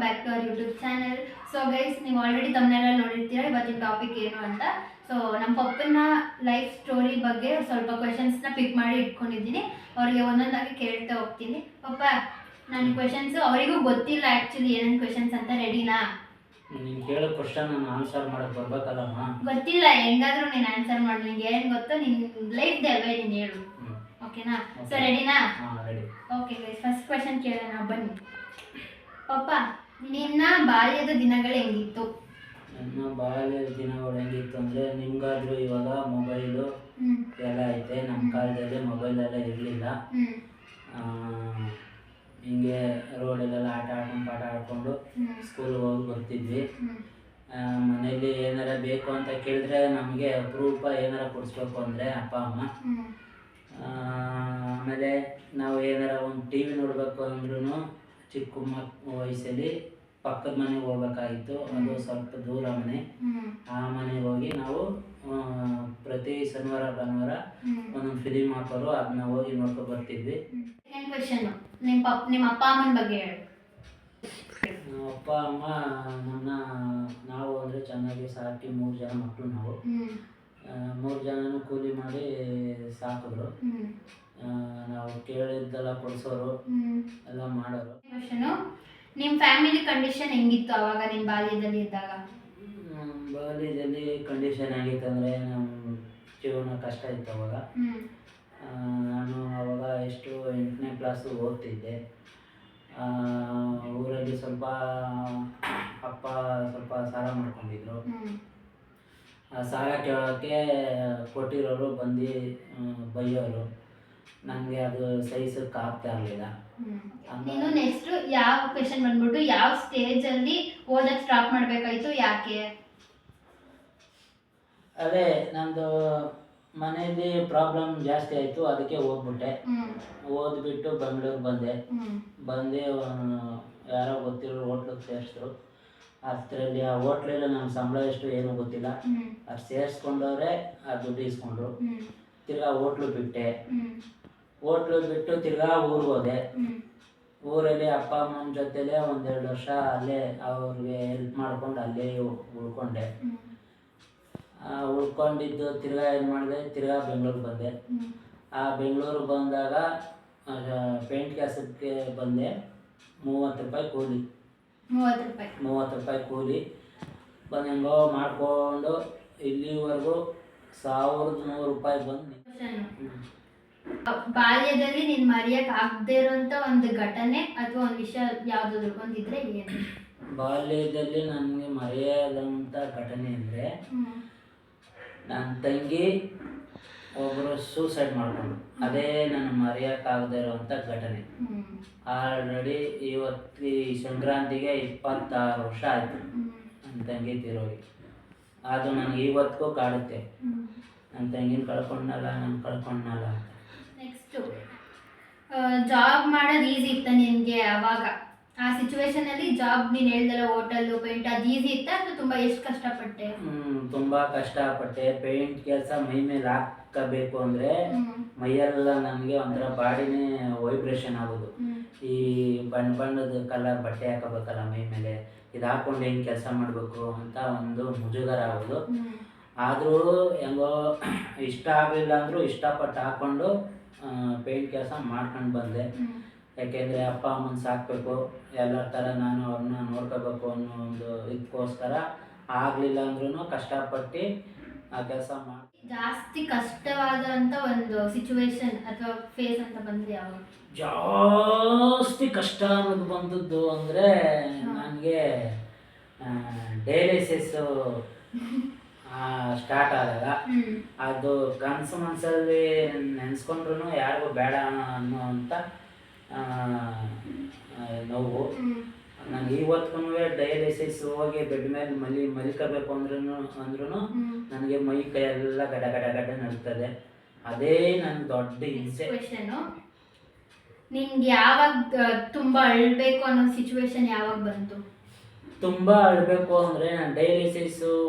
Back to our YouTube channel. So guys, ನೀವು already ತಮ್ಮನೆಲ್ಲ ನೋಡಿರ್ತೀರ ಇವತ್ತಿನ ಟಾಪಿಕ್ ಏನು ಅಂತ. ಸೊ ನಮ್ಮ ಪಪ್ಪನ ಲೈಫ್ ಸ್ಟೋರಿ ಬಗ್ಗೆ ಸ್ವಲ್ಪ ಕ್ವೆಶನ್ಸ್ನ ಪಿಕ್ ಮಾಡಿ ಇಟ್ಕೊಂಡಿದ್ದೀನಿ. ಅವರಿಗೆ ಒಂದೊಂದಾಗಿ ಕೇಳ್ತಾ ಹೋಗ್ತೀನಿ. ಪಪ್ಪ, ನನ್ನ ಕ್ವೆಶನ್ಸು ಅವರಿಗೂ ಗೊತ್ತಿಲ್ಲ ಆ್ಯಕ್ಚುಲಿ ಏನೇನು ಕ್ವೆಶನ್ಸ್ ಅಂತ. ರೆಡಿನಾ? ನೀನು ಕೇಳೋ ಕ್ವಶನ್ ನಾನು ಆನ್ಸರ್ ಮಾಡಕ್ಕೆ ಬರ್ಬೇಕಲ್ಲಮ್ಮ. ಗೊತ್ತಿಲ್ಲ, ಹೆಂಗಾದ್ರೂ ನೀನು ಆನ್ಸರ್ ಮಾಡು. ನಿಂಗೆ ಏನು ಗೊತ್ತೋ ನಿನ್ನ ಲೈಫ್ದೆ ಅಲ್ವೇ, ನೀನು ಹೇಳು. ಓಕೆನಾ? ಸೊ ರೆಡಿನಾ? Ready. Okay guys, first question ಕೇಳೋಣ ಬನ್ನಿ. ಪಪ್ಪ, ನಿನ್ನ ಬಾಲ್ಯದ ದಿನಗಳು ಹೆಂಗಿತ್ತು? ನನ್ನ ಬಾಲ್ಯದ ದಿನಗಳು ಹೆಂಗಿತ್ತು ಅಂದರೆ, ನಿಮ್ಗಾದ್ರೂ ಇವಾಗ ಮೊಬೈಲು ಎಲ್ಲ ಐತೆ. ನಮ್ಮ ಕಾಲದಲ್ಲಿ ಮೊಬೈಲ್ ಎಲ್ಲ ಇರಲಿಲ್ಲ. ಹಿಂಗೆ ರೋಡಲ್ಲೆಲ್ಲ ಆಟ ಆಡ್ಕೊಂಡು ಪಾಠ ಆಡ್ಕೊಂಡು ಸ್ಕೂಲ್ಗೆ ಹೋಗಿ ಬರ್ತಿದ್ವಿ. ಮನೇಲಿ ಏನಾರ ಬೇಕು ಅಂತ ಕೇಳಿದ್ರೆ ನಮಗೆ ಅಪರೂಪ ಏನಾರ ಕೊಡಿಸ್ಬೇಕು ಅಂದರೆ ಅಪ್ಪ ಅಮ್ಮ. ಆಮೇಲೆ ನಾವು ಏನಾರ ಒಂದು ಟಿ ವಿ ನೋಡಬೇಕು ಅಂದ್ರೂ ಚಿಕ್ಕ ವಯಸ್ಸಲ್ಲಿ ಪಕ್ಕದ ಮನೆಗೆ ಹೋಗ್ಬೇಕಾಗಿತ್ತು. ಅದು ಸ್ವಲ್ಪ ದೂರ ಮನೆ. ಆ ಮನೆಗೆ ಹೋಗಿ ನಾವು ಪ್ರತಿ ಶನಿವಾರ ಭಾನುವಾರ ಒಂದೊಂದು ಫಿಲಿಮ್ ಹಾಕೋರು, ಅದನ್ನ ಹೋಗಿ ನೋಡ್ಕೊ ಬರ್ತಿದ್ವಿ. ಸೆಕೆಂಡ್ ಕ್ವೆಶನ್, ನಿಮ್ಮ ಅಪ್ಪ ಅಮ್ಮನ ಬಗ್ಗೆ ಹೇಳು. ಅಪ್ಪ ಅಮ್ಮ ನಾವು ಅಂದರೆ ಚೆನ್ನಾಗಿ ಸಾಕಿ 3 ಜನ ಮಕ್ಕಳು ನಾವು. 3 ಜನನೂ ಕೂಲಿ ಮಾಡಿ ಸಾಕಿದ್ರು. ನಾವು ಕೇಳಿದ್ದೆಲ್ಲ ಕೊಡಿಸೋರು, ಎಲ್ಲ ಮಾಡೋರು. ಕ್ವೆಶನು, ನಿಮ್ಮ ಫ್ಯಾಮಿಲಿ ಕಂಡೀಷನ್ ಹೆಂಗಿತ್ತು ಅವಾಗ ನಿಮ್ಮ ಬಾಲ್ಯದಲ್ಲಿ ಇದ್ದಾಗ? ಬಾಲ್ಯದಲ್ಲಿ ಕಂಡೀಷನ್ ಆಗಿತ್ತು ಅಂದರೆ, ನಮ್ಮ ಜೀವನ ಕಷ್ಟ ಇತ್ತು ಅವಾಗ. ನಾನು ಅವಾಗ 8ನೇ ಕ್ಲಾಸು ಓದ್ತಿದ್ದೆ. ಊರಲ್ಲಿ ಸ್ವಲ್ಪ ಅಪ್ಪ ಸ್ವಲ್ಪ ಸಾಲ ಮಾಡ್ಕೊಂಡಿದ್ರು. ಆ ಸಾಲ ಕೇಳೋಕ್ಕೆ ಕೊಟ್ಟಿರೋರು ಬಂದು ಬೈಯೋರು. ನನಗೆ ಅದು ಸಹಿಸೋಕ್ಕೆ ಆಗ್ತಾ ಇರಲಿಲ್ಲ. ನೀನು ನೆಕ್ಸ್ಟ್ ಯಾವ ಕ್ವೆಶನ್ ಬಂದ್ಬಿಟ್ಟು, ಯಾವ ಸ್ಟೇಜಲ್ಲಿ ಓದಕ್ಕೆ ಸ್ಟಾಪ್ ಮಾಡಬೇಕಾಯ್ತು, ಯಾಕೆ? ಅದೇ ನಂದು ಮನೆಯಲ್ಲಿ ಪ್ರಾಬ್ಲಮ್ ಜಾಸ್ತಿ ಆಯಿತು, ಅದಕ್ಕೆ ಹೋಗ್ಬಿಟ್ಟೆ. ಓದ್ಬಿಟ್ಟು ಬೆಂಗಳೂರಿಗೆ ಬಂದೆ. ಯಾರೋ ಗೊತ್ತಿರೋ ಹೋಟ್ಲಿಗೆ ಸೇರಿಸಿದ್ರು. ಅದರಲ್ಲಿ ಆ ಹೋಟ್ಲಲ್ಲಿ ನಮ್ಮ ಸಂಬಳ ಎಷ್ಟು ಏನೂ ಗೊತ್ತಿಲ್ಲ. ಅದು ಸೇರಿಸ್ಕೊಂಡವ್ರೆ ಆ ದುಡ್ಡು ಇಸ್ಕೊಂಡ್ರು. ತಿರ್ಗಾ ಹೋಟ್ಲು ಬಿಟ್ಟೆ. ಹೋಟ್ಲು ಬಿಟ್ಟು ತಿರ್ಗಾ ಊರಿಗೆ ಹೋದೆ. ಊರಲ್ಲಿ ಅಪ್ಪ ಅಮ್ಮನ ಜೊತೆಲೇ 1-2 ವರ್ಷ ಅಲ್ಲೇ ಅವ್ರಿಗೆ ಹೆಲ್ಪ್ ಮಾಡ್ಕೊಂಡು ಅಲ್ಲೇ ಉಳ್ಕೊಂಡೆ. ಉಳ್ಕೊಂಡಿದ್ದು ತಿರ್ಗಾ ಏನು ಮಾಡಿದೆ, ತಿರ್ಗಾ ಬೆಂಗಳೂರಿಗೆ ಬಂದೆ. ಆ ಬೆಂಗಳೂರಿಗೆ ಬಂದಾಗ ಪೇಂಟ್ ಕೆಲಸಕ್ಕೆ ಬಂದೆ. 30 ರೂಪಾಯಿ ಕೂಲಿ. 30 ರೂಪಾಯಿ ಕೂಲಿ ಬಂದು ಹೆಂಗೋ ಮಾಡಿಕೊಂಡು ಇಲ್ಲಿವರೆಗೂ 1100 ರೂಪಾಯಿ ಬಂದು. ಬಾಲ್ಯದಲ್ಲಿ ನೀನು ಮರೆಯಕ್ಕೆ ಆಗದೇ ಇರೋಂಥ ಒಂದು ಘಟನೆ ಅಥವಾ ಒಂದು ವಿಷಯ ಯಾವುದಾದ್ರು ಒಂದಿದ್ರೆ ಏನು? ಬಾಲ್ಯದಲ್ಲಿ ನನಗೆ ಮರೆಯದಂಥ ಘಟನೆ ಅಂದರೆ, ನನ್ನ ತಂಗಿ ಒಬ್ಬರು ಸೂಸೈಡ್ ಮಾಡಿಕೊಂಡು, ಅದೇ ನನ್ನ ಮರೆಯೋಕ್ಕಾಗದೇ ಇರೋವಂಥ ಘಟನೆ. ಆಲ್ರೆಡಿ ಇವತ್ತು ಸಂಕ್ರಾಂತಿಗೆ 26 ವರ್ಷ ಆಯಿತು ನನ್ನ ತಂಗಿ ತೀರೋಗಿ. ಅದು ನನಗೆ ಇವತ್ತಿಗೂ ಕಾಡುತ್ತೆ. ನನ್ನ ತಂಗಿನ ಕಳ್ಕೊಂಡಲ್ಲ, ನಾನು ಕಳ್ಕೊಂಡಲ್ಲ ಅಂತ. ನೆಕ್ಸ್ಟು, ಜಾಬ್ ಮಾಡೋದು ಈಸಿ ಇತ್ತ ನಿನಗೆ ಅವಾಗ? ಆ ಸಿಚುವೇಶನಲ್ಲಿ ಜಾಬ್ ನೀನು ಹೇಳ್ದಲ್ಲ, ಹೋಟೆಲ್ಲು ಪೇಂಟ್, ಅದು ಈಸಿ ಇತ್ತ ಅಥವಾ ತುಂಬ ಎಷ್ಟು ಕಷ್ಟಪಟ್ಟೆ? ತುಂಬ ಕಷ್ಟಪಟ್ಟೆ. ಪೇಂಟ್ ಕೆಲಸ ಮೈ ಮೇಲೆ ಹಾಕಬೇಕು ಅಂದರೆ ಮೈಯೆಲ್ಲ ನನಗೆ ಒಂಥರ ಬಾಡಿನೇ ವೈಬ್ರೇಷನ್ ಆಗೋದು. ಈ ಬಣ್ಣದ ಕಲರ್ ಬಟ್ಟೆ ಹಾಕೋಬೇಕಲ್ಲ ಮೈ ಮೇಲೆ, ಇದು ಹಾಕ್ಕೊಂಡು ಹೆಂಗೆ ಕೆಲಸ ಮಾಡಬೇಕು ಅಂತ ಒಂದು ಮುಜುಗರ ಆಗೋದು. ಆದರೂ ಹೆಂಗೋ ಇಷ್ಟ ಆಗಲಿಲ್ಲ ಅಂದರೂ ಇಷ್ಟಪಟ್ಟು ಹಾಕ್ಕೊಂಡು ಪೇಂಟ್ ಕೆಲಸ ಮಾಡ್ಕೊಂಡು ಬಂದೆ. ಯಾಕೆಂದರೆ ಅಪ್ಪ ಅಮ್ಮನ ಸಾಕಬೇಕು, ಎಲ್ಲರ ಥರ ನಾನು ಅವ್ರನ್ನ ನೋಡ್ಕೋಬೇಕು ಅನ್ನೋ ಒಂದು ಇದಕ್ಕೋಸ್ಕರ. ಆಗಲಿಲ್ಲ ಅಂದ್ರೂ ಕಷ್ಟಪಟ್ಟು ಆ ಕೆಲಸ ಮಾಡಿ. ಜಾಸ್ತಿ ಕಷ್ಟವಾದಂಥ ಒಂದು ಸಿಚುವೇಶನ್ ಅಥವಾ ಫೇಸ್ ಅಂತ ಬಂದರೆ ಯಾವಾಗ? ಜಾಸ್ತಿ ಕಷ್ಟ ಅನ್ನೋದು ಬಂದದ್ದು ಅಂದರೆ ನನಗೆ ಡಯಾಲಿಸಿಸ್ಸು ಸ್ಟಾರ್ಟ್ ಆದಾಗ. ಅದು ಕನಸು ಮನಸ್ಸಲ್ಲಿ ನೆನೆಸ್ಕೊಂಡ್ರು ಯಾರಿಗೂ ಬೇಡ ಅನ್ನೋವಂಥ ನೋವು. ನನಗೆ ಇವತ್ತಿಗೂ ಡಯಾಲಿಸಿಸ್ ಹೋಗಿ ಬೆಡ್ ಮೇಲೆ ಮಲಿಕಬೇಕು ಅಂದ್ರೂ ನನಗೆ ಮೈ ಕೈಯೆಲ್ಲ ಗಡ ಗಡ ಗಡ ನಡ್ತದೆ. ಅದೇ ನನ್ನ ದೊಡ್ಡ ಹಿಂಸೆ. ನಿನ್ಗೆ ಯಾವಾಗ ತುಂಬ ಅಳ್ಬೇಕು ಅನ್ನೋ ಸಿಚುವೇಶನ್ ಯಾವಾಗ ಬಂತು? ತುಂಬ ಅಳ್ಬೇಕು ಅಂದರೆ, ನಾನು ಡಯಾಲಿಸಿಸ್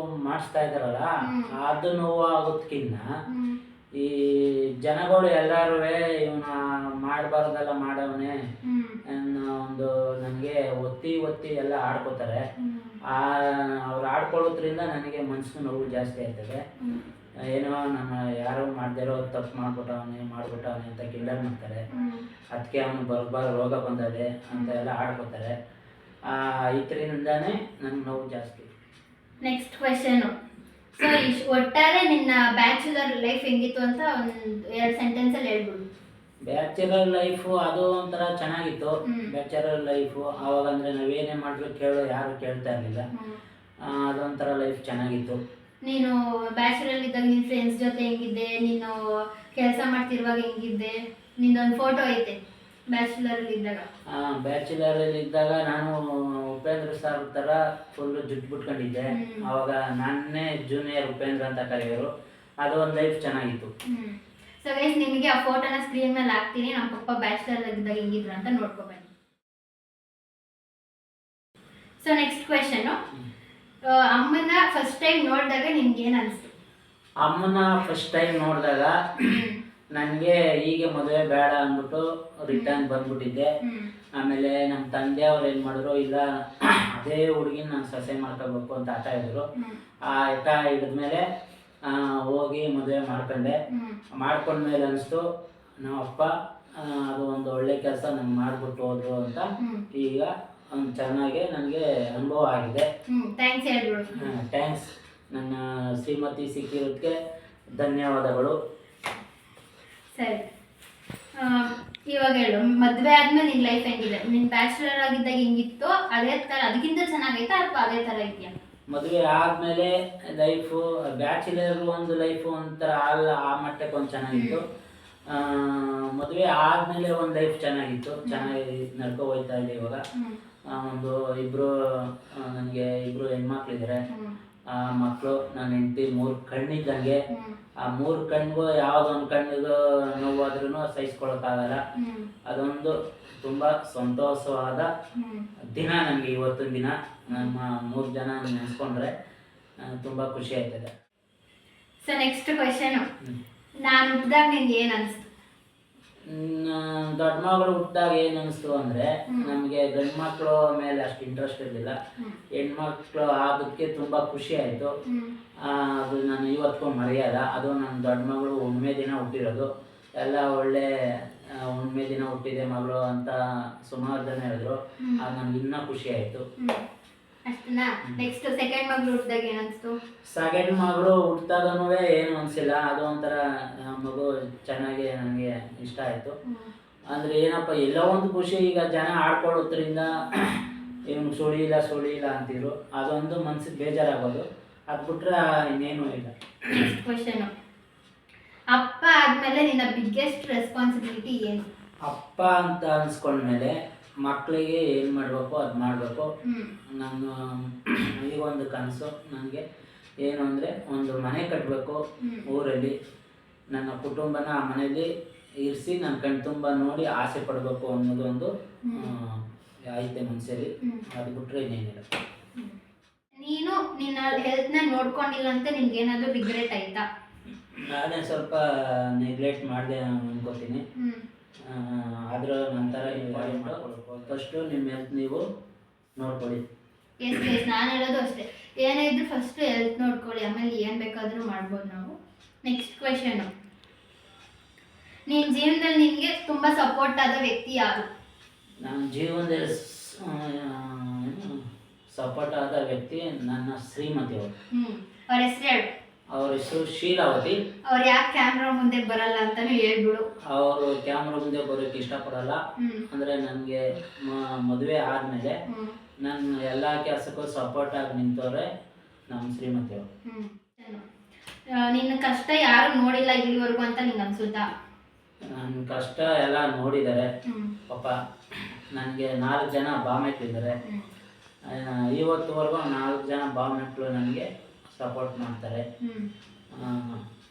ಮಾಡಿಸ್ತಾ ಇದ್ದಾರಲ್ಲ ಅದು ನೋವು ಆಗೋದಕ್ಕಿಂತ ಈ ಜನಗಳು ಎಲ್ಲರೂ ಇವನ ಮಾಡಬಾರ್ದೆಲ್ಲ ಮಾಡವನೇ ಅನ್ನೋ ಒಂದು ನನಗೆ ಒತ್ತಿ ಎಲ್ಲ ಆಡ್ಕೋತಾರೆ. ಅವ್ರು ಆಡ್ಕೊಳ್ಳೋದ್ರಿಂದ ನನಗೆ ಮನಸ್ಸು ನೋವು ಜಾಸ್ತಿ ಆಗ್ತದೆ. ಏನೋ ನಮ್ಮ ಯಾರು ಮಾಡದಿರೋ ತಪ್ಪು ಮಾಡ್ಬಿಟ್ಟವನೆ ಅಂತ ಕಿಂಡಲ್ ಮಾಡ್ತಾರೆ. ಅದಕ್ಕೆ ಅವನು ಬರಬಾರ ರೋಗ ಬಂದದೆ ಅಂತ ಎಲ್ಲ ಆಡ್ಕೋತಾರೆ. ಇದರಿಂದಾನೇ ನನಗೆ ನೋವು ಜಾಸ್ತಿ. Next question. ಸೊ ಒಟ್ಟಾರೆ ನಿನ್ನ ಬ್ಯಾಚುಲರ್ ಲೈಫ್ ಹೆಂಗಿತ್ತು ಅಂತ ಒಂದು 2 ಸೆಂಟೆನ್ಸಲ್ಲಿ ಹೇಳ್ಬಿಡು. ಬ್ಯಾಚುಲರ್ ಲೈಫು ಅದು ಒಂಥರ ಚೆನ್ನಾಗಿತ್ತು. ಬ್ಯಾಚುಲರ್ ಲೈಫು ಆವಾಗ ಅಂದರೆ ನಾವೇನೇ ಮಾಡಿದ್ರು ಯಾರು ಕೇಳ್ತಾ ಇರಲಿಲ್ಲ. ಅದೊಂಥರ ಲೈಫ್ ಚೆನ್ನಾಗಿತ್ತು. ನೀನು ಬ್ಯಾಚುಲರ್ ಇದ್ದಾಗ ನಿನ್ನ ಫ್ರೆಂಡ್ಸ್ ಜೊತೆ ಹೆಂಗಿದ್ದೆ, ನೀನು ಕೆಲಸ ಮಾಡ್ತಿರುವಾಗ ಹೆಂಗಿದ್ದೆ, ನಿಂದೊಂದು ಫೋಟೋ ಐತೆ ಬ್ಯಾಚುಲರಲ್ಲಿ ಇದ್ದಾಗ. ಬ್ಯಾಚುಲರಲ್ಲಿ ಇದ್ದಾಗ ನಾನು ಉಪೇಂದ್ರ ಸರ್ ಥರ ಫುಲ್ಲು ಜುಟ್ಟು ಬಿಟ್ಕೊಂಡಿದ್ದೆ. ಆವಾಗ ನಾನೇ ಜೂನಿಯರ್ ಉಪೇಂದ್ರ ಅಂತ ಕರೆಯೋರು. ಅದು ಒಂದು ಲೈಫ್ ಚೆನ್ನಾಗಿತ್ತು. ಸೊ ಗೈಸ್, ನಿಮಗೆ ಆ ಫೋಟೋನ ಸ್ಕ್ರೀನ್ ಮೇಲೆ ಹಾಕ್ತೀನಿ. ನಮ್ಮ ಪಪ್ಪ ಬ್ಯಾಚುಲರ್ ಇದ್ದಾಗ ಹೆಂಗಿದ್ರು ಅಂತ ನೋಡ್ಕೊಬನ್ನಿ. So next question. ಅಮ್ಮನ ಫಸ್ಟ್ ಟೈಮ್ ನೋಡಿದಾಗ ನಿಮ್ಗೆ ಏನು ಅನಿಸ್ತು? ಅಮ್ಮನ ಫಸ್ಟ್ ಟೈಮ್ ನೋಡಿದಾಗ ನನಗೆ ಹೀಗೆ ಮದುವೆ ಬೇಡ ಅಂದ್ಬಿಟ್ಟು ರಿಟರ್ನ್ ಬಂದ್ಬಿಟ್ಟಿದ್ದೆ. ಆಮೇಲೆ ನಮ್ಮ ತಂದೆ ಅವ್ರು ಏನು ಮಾಡಿದ್ರು, ಇಲ್ಲ ಅದೇ ಹುಡುಗಿನ ನಾನು ಸೊಸೆ ಮಾಡ್ಕೋಬೇಕು ಅಂತ ಹಠ ಹಿಡಿದ್ರು. ಆ ಹಠ ಹಿಡಿದ್ಮೇಲೆ ಹೋಗಿ ಮದುವೆ ಮಾಡ್ಕೊಂಡ್ಮೇಲೆ ಅನಿಸ್ತು ನಮ್ಮ ಅಪ್ಪ ಅದು ಒಂದು ಒಳ್ಳೆ ಕೆಲಸ ನಂಗೆ ಮಾಡಿಬಿಟ್ಟು ಹೋದ್ರು ಅಂತ. ಈಗ ಚೆನ್ನಾಗಿ ನನಗೆ ಅನುಭವ ಆಗಿದೆ. ಥ್ಯಾಂಕ್ಸ್. ನನ್ನ ಶ್ರೀಮತಿ ಸಿಕ್ಕಿರೋದಕ್ಕೆ ಧನ್ಯವಾದಗಳು. ಸರಿ, ಇವಾಗ ಹೇಳು, ಮದುವೆ ಆದ್ಮೇಲೆ ನಿನ್ನ ಲೈಫ್ ಹೆಂಗಿದೆ? ನಿನ್ನ ಬ್ಯಾಚುಲರ್ ಆಗಿದ್ದಾಗ ಹೆಂಗಿತ್ತು ಅದೇ ಥರ, ಅದಕ್ಕಿಂತ ಚೆನ್ನಾಗೈತಾ ಅಥವಾ ಅದೇ ಥರ ಇದೆಯಾ? ಮದುವೆ ಆದಮೇಲೆ ಲೈಫು ಬ್ಯಾಚುಲರ್ ಒಂದು ಲೈಫು ಒಂಥರ ಆ ಮಟ್ಟಕ್ಕೆ ಒಂದು ಚೆನ್ನಾಗಿತ್ತು. ಮದುವೆ ಆದಮೇಲೆ ಒಂದು ಲೈಫ್ ಚೆನ್ನಾಗಿ ನಡ್ಕೊ ಹೋಗ್ತಾ ಇದೆ. ಇವಾಗ ನನಗೆ ಇಬ್ಬರು ಹೆಣ್ಮಕ್ಳಿದ್ದಾರೆ. ಆ ಮಕ್ಕಳು, ನನ್ನ ಹೆಂಡತಿ 3 ಕಣ್ಣಿದ್ದಂಗೆ. ಆ 3 ಕಣ್ಣಿಗೂ ಯಾವುದೊಂದು ಕಣ್ಣಿಗೂ ನೋವಾದ್ರೂ ಸಹಿಸ್ಕೊಳಕ್ಕಾಗಲ್ಲ. ಅದೊಂದು ತುಂಬ ಸಂತೋಷವಾದ ದಿನ ನನಗೆ ಇವತ್ತಿನ ದಿನ. ನಮ್ಮ 3 ಜನ ನೆನೆಸ್ಕೊಂಡ್ರೆ ತುಂಬ ಖುಷಿ ಆಯ್ತದೆ. So next question. ನಾನು ಹುಟ್ಟಿದಾಗ ನಿಂಗೆ ಏನು ಅನಿಸ್ತು? ದೊಡ್ಡ ಮಗಳು ಹುಟ್ಟಿದಾಗ ಏನು ಅನಿಸ್ತು ಅಂದರೆ, ನಮಗೆ ಗಂಡು ಮಕ್ಕಳು ಮೇಲೆ ಅಷ್ಟು ಇಂಟ್ರೆಸ್ಟ್ ಇರಲಿಲ್ಲ. ಹೆಣ್ಮಕ್ಳು ಆಗೋದಕ್ಕೆ ತುಂಬ ಖುಷಿ ಆಯಿತು. ಅದು ನಾನು ಇವತ್ತಿಗೂ ಮರೆಯಲ್ಲ. ಅದು ನನ್ನ ದೊಡ್ಡ ಮಗಳು ಹುಣ್ಣಿಮೆ ದಿನ ಹುಟ್ಟಿರೋದು. ಎಲ್ಲ ಒಳ್ಳೆ ಹುಣ್ಣಿಮೆ ದಿನ ಹುಟ್ಟಿದೆ ಮಗಳು ಅಂತ ಸುಮಾರು ಜನ ಹೇಳಿದ್ರು. ಅದು ನನಗೆ ಇನ್ನೂ ಖುಷಿ ಆಯಿತು. ಅಷ್ಟನಾ? ನೆಕ್ಸ್ಟ್ ಸೆಕೆಂಡ್ ಮಗಳು ಹುಟ್ಟಿದಾಗ ಏನು ಅನಿಸ್ತು? ಸೆಕೆಂಡ್ ಮಗಳು ಹುಟ್ಟಿದಾಗನೂ ಏನು ಅನಿಸಿಲ್ಲ. ಅದು ಒಂಥರ ಮಗು ಚೆನ್ನಾಗಿ ನನಗೆ ಇಷ್ಟ ಆಯಿತು. ಅಂದರೆ ಏನಪ್ಪ, ಎಲ್ಲೋ ಒಂದು ಖುಷಿ. ಈಗ ಜನ ಆಡ್ಕೊಳ್ಳೋದ್ರಿಂದ ಇವನು ಸುಳಿಯಿಲ್ಲ ಅಂತಿದ್ರು. ಅದೊಂದು ಮನ್ಸಿಗೆ ಬೇಜಾರಾಗೋದು. ಅದು ಬಿಟ್ರೆ ಇನ್ನೇನು ಇಲ್ಲ. Next question. ಅಪ್ಪ ಆದಮೇಲೆ ನಿನ್ನ ಬಿಗ್ಗೆಸ್ಟ್ ರೆಸ್ಪಾನ್ಸಿಬಿಲಿಟಿ ಏನು? ಅಪ್ಪ ಅಂತ ಅನ್ಸ್ಕೊಂಡ್ಮೇಲೆ ಮಕ್ಕಳಿಗೆ ಏನು ಮಾಡಬೇಕು ಅದು ಮಾಡಬೇಕು. ನಾನು ಈಗ ಒಂದು ಕನಸು ನನಗೆ ಏನು ಅಂದರೆ, ಒಂದು ಮನೆ ಕಟ್ಟಬೇಕು ಊರಲ್ಲಿ. ನನ್ನ ಕುಟುಂಬನ ಆ ಮನೆಯಲ್ಲಿ ಇರಿಸಿ ನನ್ನ ಕಣ್ ತುಂಬ ನೋಡಿ ಆಸೆ ಪಡಬೇಕು ಅನ್ನೋದೊಂದು ಐತೆ ಮನಸ್ಸಲ್ಲಿ. ಅದು ಬಿಟ್ಟರೆ ಇನ್ನೇನಿಲ್ಲ. ನೀನು ನಿನ್ನ ಹೆಲ್ತ್ನ ನೋಡ್ಕೊಂಡಿಲ್ಲ ಅಂತ ನಿಮ್ಗೆ ಏನಾದರೂ ರಿಗ್ರೆಟ್ ಆಯ್ತಾ? ನಾನೇ ಸ್ವಲ್ಪ ನೆಗ್ಲೆಕ್ಟ್ ಮಾಡಿದೆ ಅನ್ಕೋತೀನಿ. ಆದರೂ ನಂತರ ಫಸ್ಟು ನಿಮ್ಮ ಹೆಲ್ತ್ ನೀವು ನೋಡ್ಕೊಳ್ಳಿ. ಎಸ್, ನಾನು ಹೇಳೋದು ಅಷ್ಟೇ. ಏನೇ ಇದ್ರೂ ಫಸ್ಟು ಹೆಲ್ತ್ ನೋಡ್ಕೊಳ್ಳಿ, ಆಮೇಲೆ ಏನು ಬೇಕಾದರೂ ಮಾಡ್ಬೋದು ನಾವು. Next question. ನಿನ್ನ ಜೀವನದಲ್ಲಿ ನಿನಗೆ ತುಂಬ ಸಪೋರ್ಟ್ ಆದ ವ್ಯಕ್ತಿ ಯಾರು? ನನ್ನ ಜೀವನದಲ್ಲಿ ಸಪೋರ್ಟ್ ಆದ ವ್ಯಕ್ತಿ ನನ್ನ ಶ್ರೀಮತಿ ಅವರು. ಅವ್ರ ಹೆಸರು ಹೇಳು. ಅವ್ರ ಹೆಸರು ಶೀಲಾವತಿ. ಅವ್ರು ಯಾಕೆ ಕ್ಯಾಮ್ರಾ ಮುಂದೆ ಬರಲ್ಲ ಅಂತಾನು ಹೇಳ್ಬಿಡು. ಅವರು ಕ್ಯಾಮ್ರಾ ಮುಂದೆ ಬರೋಕ್ಕೆ ಇಷ್ಟಪಡಲ್ಲ. ಅಂದರೆ ನನಗೆ ಮದುವೆ ಆದಮೇಲೆ ನನ್ನ ಎಲ್ಲ ಕೆಲಸಕ್ಕೂ ಸಪೋರ್ಟ್ ಆಗಿ ನಿಂತವ್ರೆ ನಮ್ಮ ಶ್ರೀಮತಿ ಅವರು. ನಿನ್ನ ಕಷ್ಟ ಯಾರು ನೋಡಿಲ್ಲ ಇಲ್ಲಿವರೆಗೂ ಅಂತ ನಿಂಗೆ ಅನ್ಸುತ್ತಾ? ನನ್ನ ಕಷ್ಟ ಎಲ್ಲ ನೋಡಿದ್ದಾರೆ ಪಾಪ. ನನಗೆ 4 ಜನ ಬಾಮೈಕ್ಳಿದ್ದಾರೆ. ಇವತ್ತುವರೆಗೂ 4 ಜನ ಬಾಮೈಕ್ಳು ನನಗೆ ಸಪೋರ್ಟ್ ಮಾಡ್ತಾರೆ.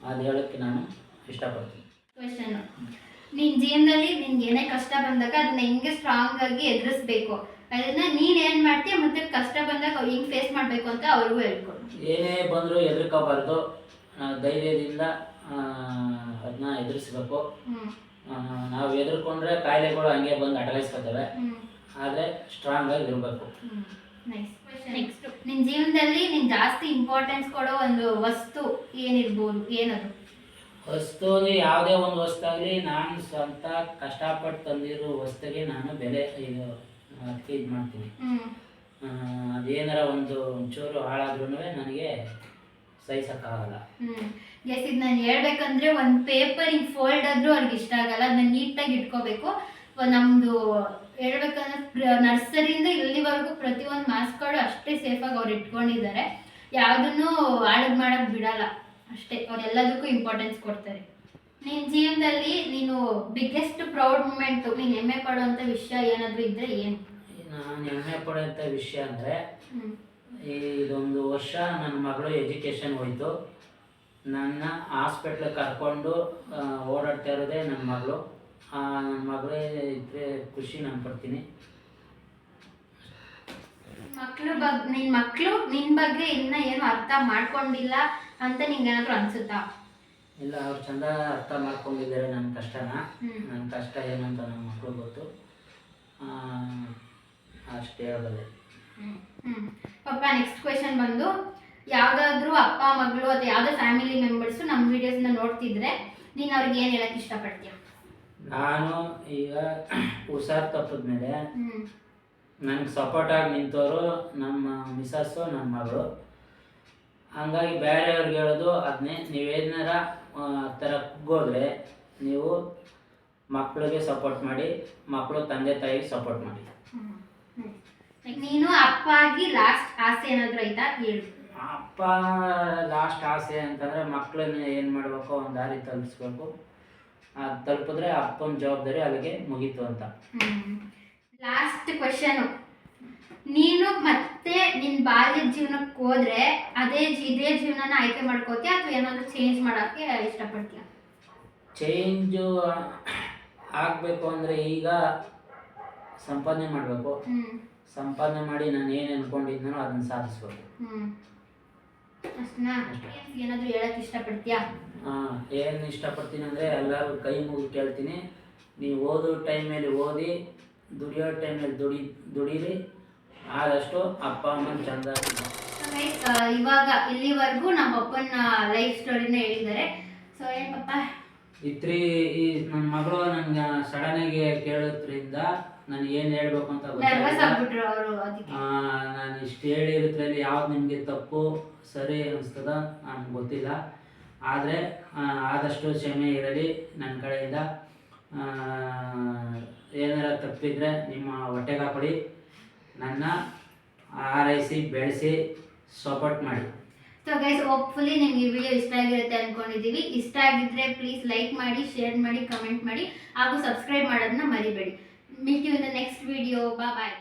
ಅದು ಹೇಳೋಕ್ಕೆ ನಾನು ಇಷ್ಟಪಡ್ತೀನಿ. ಕ್ವೆಶನ್. ನಿನ್ನ ಜೀವನದಲ್ಲಿ ನಿನ್ಗೆ ಏನೇ ಕಷ್ಟ ಬಂದಾಗ ಅದನ್ನ ಹೆಂಗೆ ಸ್ಟ್ರಾಂಗ್ ಆಗಿ ಎದುರಿಸ್ಬೇಕು, ಅದನ್ನ ನೀನು ಏನು ಮಾಡ್ತೀಯ, ಮತ್ತು ಕಷ್ಟ ಬಂದಾಗ ಹೆಂಗೆ ಫೇಸ್ ಮಾಡಬೇಕು ಅಂತ ಅವ್ರಿಗೂ ಹೇಳ್ಕೊಡು. ಏನೇ ಬಂದರೂ ಹೆದರ್ಕೋಬಾರ್ದು. ಧೈರ್ಯದಿಂದ ಅದನ್ನ ಎದುರಿಸ್ಬೇಕು. ಹ್ಮ್ ನಾವು ಎದುರ್ಕೊಂಡ್ರೆ ಕಾಯಿಲೆಗಳು ಹಂಗೆ ಬಂದು ಅಟಕಾಯಿಸ್ಕೊತವೆ. ಹ್ಮ್ ಆದರೆ ಸ್ಟ್ರಾಂಗಾಗಿ ಇರಬೇಕು. ನೆಕ್ಸ್ಟ್ ನಿನ್ನ ಜೀವನದಲ್ಲಿ ನೀನು ಜಾಸ್ತಿ ಇಂಪಾರ್ಟೆನ್ಸ್ ಕೊಡೋ ಒಂದು ವಸ್ತು ಏನಿರ್ಬೋದು, ಏನದು? ವಸ್ತು ಯಾವುದೇ ಒಂದು ವಸ್ತಾಗಲಿ ನಾನು ಸ್ವಂತ ಕಷ್ಟಪಟ್ಟು ತಂದಿರೋ ವಸ್ತುಗೆ ನಾನು ಬೆಲೆ ಅದಕ್ಕೆ ಇದು ಮಾಡ್ತೀನಿ. ಅದೇನಾರ ಒಂಚೂರು ಹಾಳಾದ್ರೂ ನನಗೆ ಸಹಿಸೋಕ್ಕಾಗಲ್ಲ. ಎಸ್, ಇದು ನಾನು ಹೇಳ್ಬೇಕಂದ್ರೆ ಒಂದು ಪೇಪರ್ ಹಿಂಗೆ ಫೋಲ್ಡ್ ಆದರೂ ಅವ್ರಿಗೆ ಇಷ್ಟ ಆಗಲ್ಲ, ಅದನ್ನ ನೀಟಾಗಿ ಇಟ್ಕೋಬೇಕು. ನಮ್ಮದು ಹೇಳ್ಬೇಕಂದ್ರೆ ನರ್ಸರಿಯಿಂದ ಇಲ್ಲಿವರೆಗೂ ಪ್ರತಿಯೊಂದು ಮಾಸ್ಕ್ಗಳು ಅಷ್ಟೇ ಸೇಫಾಗಿ ಅವ್ರು ಇಟ್ಕೊಂಡಿದ್ದಾರೆ. ಯಾವುದನ್ನು ಹಾಳಗ್ ಮಾಡೋಕ್ಕೆ ಬಿಡಲ್ಲ ಅಷ್ಟೇ. ಅವರೆಲ್ಲದಕ್ಕೂ ಇಂಪಾರ್ಟೆನ್ಸ್ ಕೊಡ್ತಾರೆ. ನಿನ್ನ ಜೀವನದಲ್ಲಿ ನೀನು ಬಿಗ್ಗೆಸ್ಟ್ ಪ್ರೌಡ್ ಮೂಮೆಂಟು, ನೀನು ಹೆಮ್ಮೆ ಪಡುವಂಥ ವಿಷಯ ಏನಾದರೂ ಇದ್ದರೆ ಏನು? ನಾನು ಹೆಮ್ಮೆ ಪಡುವಂಥ ವಿಷಯ ಅಂದರೆ ಇದೊಂದು ವರ್ಷ ನನ್ನ ಮಗಳು ಎಜುಕೇಷನ್ ಹೋಯಿತು. ನನ್ನ ಹಾಸ್ಪಿಟ್ಲಿಗೆ ಕರ್ಕೊಂಡು ಓಡಾಡ್ತಾ ಇರೋದೇ ನನ್ನ ಮಗಳು. ನನ್ನ ಮಗಳೇ ಇದ್ದರೆ ಖುಷಿ ನಾನು ಪಡ್ತೀನಿ. ನಿನ್ನ ಬಗ್ಗೆ ಇನ್ನೂ ಏನು ಅರ್ಥ ಮಾಡ್ಕೊಂಡಿಲ್ಲ ಅಂತ ನಿಂಗೆ ಏನಾದರೂ ಅನಿಸುತ್ತಾ? ಇಲ್ಲ, ಅವ್ರು ಚಂದ ಅರ್ಥ ಮಾಡ್ಕೊಂಡಿದ್ದಾರೆ ನನ್ನ ಕಷ್ಟನ. ನನ್ನ ಕಷ್ಟ ಏನು ಅಂತ ನನ್ನ ಮಕ್ಕಳು ಗೊತ್ತು. ಅಷ್ಟೇ ಹೇಳಬಲ್ಲೆ. ಪಾಪ ನೆಕ್ಸ್ಟ್ ಕ್ವೆಶನ್ ಬಂದು, ಯಾವುದಾದ್ರೂ ಅಪ್ಪ ಮಗಳು ಅಥವಾ ಯಾವುದೇ ಫ್ಯಾಮಿಲಿ ಮೆಂಬರ್ಸು ನಮ್ಮ ವಿಡಿಯೋಸ್ನ ನೋಡ್ತಿದ್ರೆ ನೀನು ಅವ್ರಿಗೆ ಏನು ಹೇಳಕ್ಕೆ ಇಷ್ಟಪಡ್ತೀಯ? ನಾನು ಈಗ ಹುಷಾರು ತಪ್ಪಿದ್ಮೇಲೆ ನನಗೆ ಸಪೋರ್ಟಾಗಿ ನಿಂತವರು ನಮ್ಮ ಮಿಸಸ್ಸು, ನನ್ನ ಮಗಳು. ಹಂಗಾಗಿ ಬೇರೆಯವ್ರಿಗೆ ಹೇಳೋದು ಅದನ್ನೇ, ನೀವೇನಾರ ಥರ ಕುಗ್ಗೋದ್ರೆ ನೀವು ಮಕ್ಕಳಿಗೆ ಸಪೋರ್ಟ್ ಮಾಡಿ, ಮಕ್ಕಳು ತಂದೆ ತಾಯಿಗೆ ಸಪೋರ್ಟ್ ಮಾಡಿ. ನೀನು ಅಪ್ಪ ಆಗಿ ಲಾಸ್ಟ್ ಆಸೆ ಏನಾದರೂ ಆಯ್ತಾ ಹೇಳು? ಅಪ್ಪ ಲಾಸ್ಟ್ ಆಸೆ ಅಂತಂದರೆ ಮಕ್ಕಳನ್ನ ಏನು ಮಾಡಬೇಕು, ಒಂದು ದಾರಿ ತಲುಪಿಸ್ಬೇಕು. ಅದು ತಲುಪಿದ್ರೆ ಅಪ್ಪನ ಜವಾಬ್ದಾರಿ ಅಲ್ಲಿಗೆ ಮುಗೀತು ಅಂತ. ಲಾಸ್ಟ್ ಕ್ವಶನು, ನೀನು ಮತ್ತೆ ನಿನ್ನ ಬಾಲ್ಯದ ಜೀವನಕ್ಕೆ ಹೋದ್ರೆ ಇದೇ ಜೀವನನ ಆಯ್ಕೆ ಮಾಡ್ಕೋತೀಯ ಅಥವಾ ಏನಾದರೂ ಚೇಂಜ್ ಮಾಡೋಕ್ಕೆ ಇಷ್ಟಪಡ್ತೀಯ? ಚೇಂಜು ಆಗಬೇಕು ಅಂದರೆ ಈಗ ಸಂಪಾದನೆ ಮಾಡಬೇಕು. ಸಂಪಾದನೆ ಮಾಡಿ ನಾನು ಏನು ಅಂದ್ಕೊಂಡಿದ್ದೀನೋ ಅದನ್ನು ಸಾಧಿಸ್ಬೇಕು. ಅಷ್ಟನಾ? ಏನಾದರೂ ಹೇಳಕ್ಕೆ ಇಷ್ಟಪಡ್ತೀಯಾ? ಏನು ಇಷ್ಟಪಡ್ತೀನಿ ಅಂದರೆ ಎಲ್ಲರೂ ಕೈ ಮುಗಿ ಕೇಳ್ತೀನಿ, ನೀವು ಓದೋ ಟೈಮಲ್ಲಿ ಓದಿ, ದುಡಿಯೋ ಟೈಮಲ್ಲಿ ದುಡೀರಿ. ಆದಷ್ಟು ಅಪ್ಪ ಅಮ್ಮನ ಚಂದ. ಇವಾಗ ಇಲ್ಲಿವರೆಗೂ ನಮ್ಮ ಅಪ್ಪನ ಲೈಫ್ ಸ್ಟೋರಿನ ಹೇಳಿದ್ದಾರೆ. ಸೊ ಏನು ಪಪ್ಪ ನನ್ನ ಮಗಳು ನನಗೆ ಸಡನ್ನಾಗಿ ಕೇಳೋದ್ರಿಂದ ನಾನು ಏನು ಹೇಳ್ಬೇಕು ಅಂತ ನಾನು ಇಷ್ಟು ಹೇಳಿರೋದ್ರಲ್ಲಿ ಯಾವ್ದು ನಿಮಗೆ ತಪ್ಪು ಸರಿ ಅನಿಸ್ತದ ನನಗೆ ಗೊತ್ತಿಲ್ಲ. ಆದರೆ ಆದಷ್ಟು ಕ್ಷಮೆ ಇರಲಿ ನನ್ನ ಕಡೆಯಿಂದ. ಏನಾರ ತಪ್ಪಿದ್ರೆ ನಿಮ್ಮ ಹೊಟ್ಟೆಗೆ ಹಾಕೊಳ್ಳಿ, ನನ್ನ ಆರೈಸಿ ಬೆಳೆಸಿ ಸಪೋರ್ಟ್ ಮಾಡಿ. ಸೊ ಗೈಸ್, ಹೋಪ್ಫುಲಿ ನಿಮ್ಗೆ ಈ ವಿಡಿಯೋ ಇಷ್ಟ ಆಗಿರುತ್ತೆ ಅಂದ್ಕೊಂಡಿದ್ದೀವಿ. ಇಷ್ಟ ಆಗಿದ್ರೆ ಪ್ಲೀಸ್ ಲೈಕ್ ಮಾಡಿ, ಶೇರ್ ಮಾಡಿ, ಕಮೆಂಟ್ ಮಾಡಿ ಹಾಗೂ ಸಬ್ಸ್ಕ್ರೈಬ್ ಮಾಡೋದನ್ನ ಮರಿಬೇಡಿ. Meet you in the next video. Bye bye.